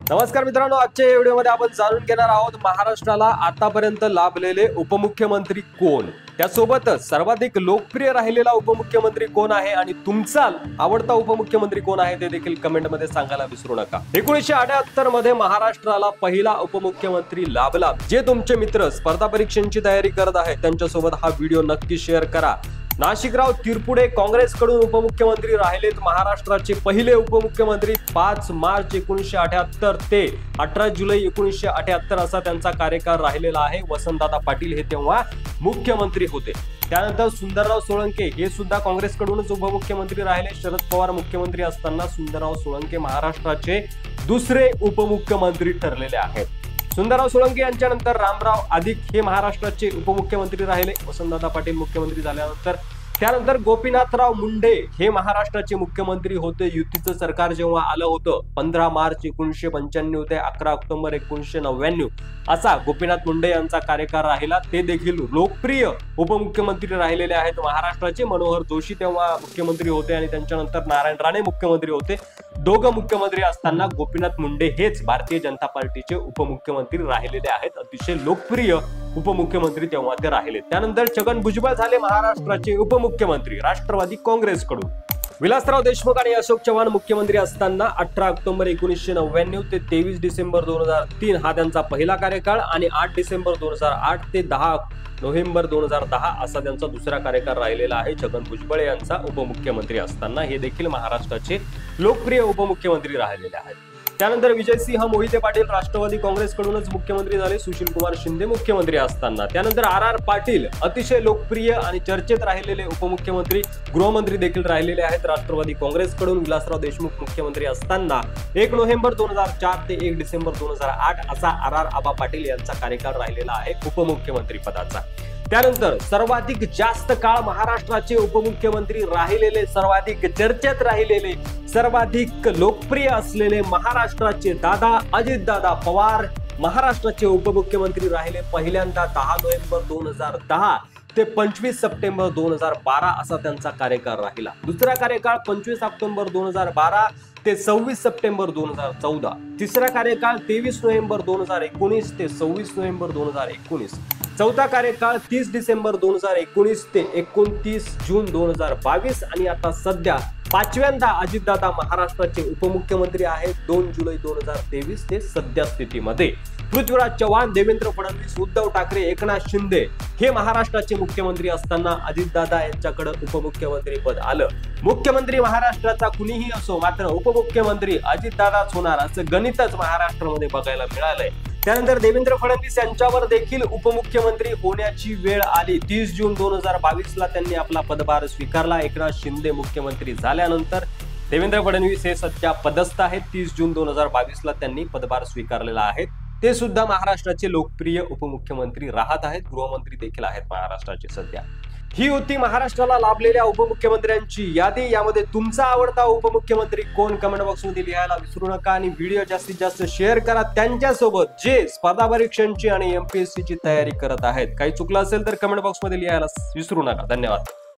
नमस्कार मित्रांनो, आजच्या व्हिडिओमध्ये आपण जाणून घेणार आहोत महाराष्ट्राला आतापर्यंत लाभलेले उपमुख्यमंत्री कोण, त्यासोबतच सर्वाधिक लोकप्रिय राहिलेला उपमुख्यमंत्री कोण आहे आणि तुमचा आवडता उपमुख्यमंत्री कोण आहे ते देखील कमेंटमध्ये सांगायला विसरू नका। 1978 मध्ये महाराष्ट्राला पहिला उपमुख्यमंत्री लाभला। जे तुमचे मित्र स्पर्धा परीक्षांची तयारी करत आहेत त्यांच्यासोबत हा व्हिडिओ नक्की शेअर करा। नाशिकराव तिरपुडे काँग्रेसकडून उपमुख्यमंत्री राहिलेत। महाराष्ट्राचे पहिले उपमुख्यमंत्री 5 मार्च 1978 ते 18 जुलै 1978 असा त्यांचा कार्यकाळ राहिलेला आहे। वसंतदादा पाटील हे तेव्हा मुख्यमंत्री होते। त्यानंतर सुंदरराव सोळंके हे सुद्धा काँग्रेसकडूनच उपमुख्यमंत्री राहिले। शरद पवार मुख्यमंत्री असताना सुंदरराव सोळंके महाराष्ट्राचे दुसरे उपमुख्यमंत्री ठरलेले आहेत। सुंदरराव सोळंके यांच्यानंतर रामराव आदिक हे महाराष्ट्राचे उपमुख्यमंत्री राहिले वसंतदादा पाटील मुख्यमंत्री झाल्यानंतर। त्यानंतर गोपीनाथराव मुंडे हे महाराष्ट्राचे मुख्यमंत्री होते। युतीचं सरकार जेव्हा आलं होतं 15 मार्च 1995 ते 11 ऑक्टोबर 1999 असा गोपीनाथ मुंडे यांचा कार्यकाळ राहिला। ते देखील लोकप्रिय उपमुख्यमंत्री राहिलेले आहेत महाराष्ट्राचे। मनोहर जोशी तेव्हा मुख्यमंत्री होते आणि त्यांच्यानंतर नारायण राणे मुख्यमंत्री होते। दोघं मुख्यमंत्री असताना गोपीनाथ मुंडे हेच भारतीय जनता पार्टीचे उपमुख्यमंत्री राहिलेले आहेत। अतिशय लोकप्रिय उपमुख्यमंत्री तेव्हा ते राहिले। त्यानंतर छगन भुजबळ झाले महाराष्ट्राचे उपमुख्यमंत्री राष्ट्रवादी काँग्रेसकडून। विलासराव देशमुख आणि अशोक चव्हाण मुख्यमंत्री असताना 18 ऑक्टोबर 1999 ते 23 डिसेंबर 2003 हा त्यांचा पहिला कार्यकाळ आणि 8 डिसेंबर 2008 ते 10 नोव्हेंबर 2010 असा त्यांचा दुसरा कार्यकाळ राहिलेला आहे। छगन भुजबळ यांचा उपमुख्यमंत्री असताना हे देखील महाराष्ट्राचे लोकप्रिय उपमुख्यमंत्री राहिलेले आहेत। त्यानंतर विजयसिंह मोहिते पाटील राष्ट्रवादी काँग्रेसकडूनच मुख्यमंत्री झाले सुशील कुमार शिंदे मुख्यमंत्री असताना। त्यानंतर आर पाटील अतिशय लोकप्रिय आणि चर्चेत राहिलेले उपमुख्यमंत्री गृहमंत्री देखील राहिलेले आहेत राष्ट्रवादी काँग्रेसकडून। विलासराव देशमुख मुख्यमंत्री असताना 1 नोव्हेंबर 2004 ते 1 डिसेंबर 2008 असा आर आबा पाटील यांचा कार्यकाळ राहिलेला आहे उपमुख्यमंत्री पदाचा। त्यानंतर सर्वाधिक जास्त काळ महाराष्ट्राचे उपमुख्यमंत्री राहिलेले, सर्वाधिक चर्चेत राहिलेले, सर्वाधिक लोकप्रिय असलेले महाराष्ट्राचे दादा अजितदादा पवार महाराष्ट्राचे उपमुख्यमंत्री राहिले। पहिल्यांदा 10 नोव्हेंबर 2010 ते 25 सप्टेंबर 2012 असा त्यांचा कार्यकाळ राहिला। दुसरा कार्यकाळ 25 ऑक्टोबर 2012 ते 26 सप्टेंबर 2014। तिसरा कार्यकाळ 23 नोव्हेंबर 2019 ते 26 नोव्हेंबर 2019। चौथा कार्यकाळ 30 डिसेंबर 2019 ते 29 जून 2022 आणि आता सध्या पाचव्यांदा अजितदादा महाराष्ट्राचे उपमुख्यमंत्री आहेत 2 जुलै 2023 ते सध्या स्थितीमध्ये। पृथ्वीराज चव्हाण, देवेंद्र फडणवीस, उद्धव ठाकरे, एकनाथ शिंदे हे महाराष्ट्राचे मुख्यमंत्री असताना अजितदादा यांच्याकडे उपमुख्यमंत्री पद आलं। मुख्यमंत्री महाराष्ट्राचा कुणीही असो मात्र उपमुख्यमंत्री अजितदादाच होणार असं गणितच महाराष्ट्रामध्ये बघायला मिळालंय। त्यानंतर देवेंद्र फडणवीस यांच्यावर देखील उपमुख्यमंत्री होण्याची वेळ आली। 30 जून 2022 ला त्यांनी आपला पदभार स्वीकारला। एकनाथ शिंदे मुख्यमंत्री झाल्यानंतर देवेंद्र फडणवीस हे सध्या पदस्थ आहेत। 30 जून 2022 ला त्यांनी पदभार स्वीकारलेला आहे। ते सुद्धा महाराष्ट्राचे लोकप्रिय उपमुख्यमंत्री राहत आहेत, गृहमंत्री देखील आहेत महाराष्ट्राचे सध्या। ही होती महाराष्ट्राला लाभलेल्या उपमुख्यमंत्र्यांची यादी। यामध्ये तुमचा आवडता उपमुख्यमंत्री कोण कमेंट बॉक्समध्ये लिहायला विसरू नका आणि व्हिडिओ जास्तीत जास्त शेअर करा त्यांच्यासोबत जे स्पर्धा परीक्षांची आणि MPSC ची तयारी करत आहेत। काही चुकलं असेल तर कमेंट बॉक्समध्ये लिहायला विसरू नका। धन्यवाद।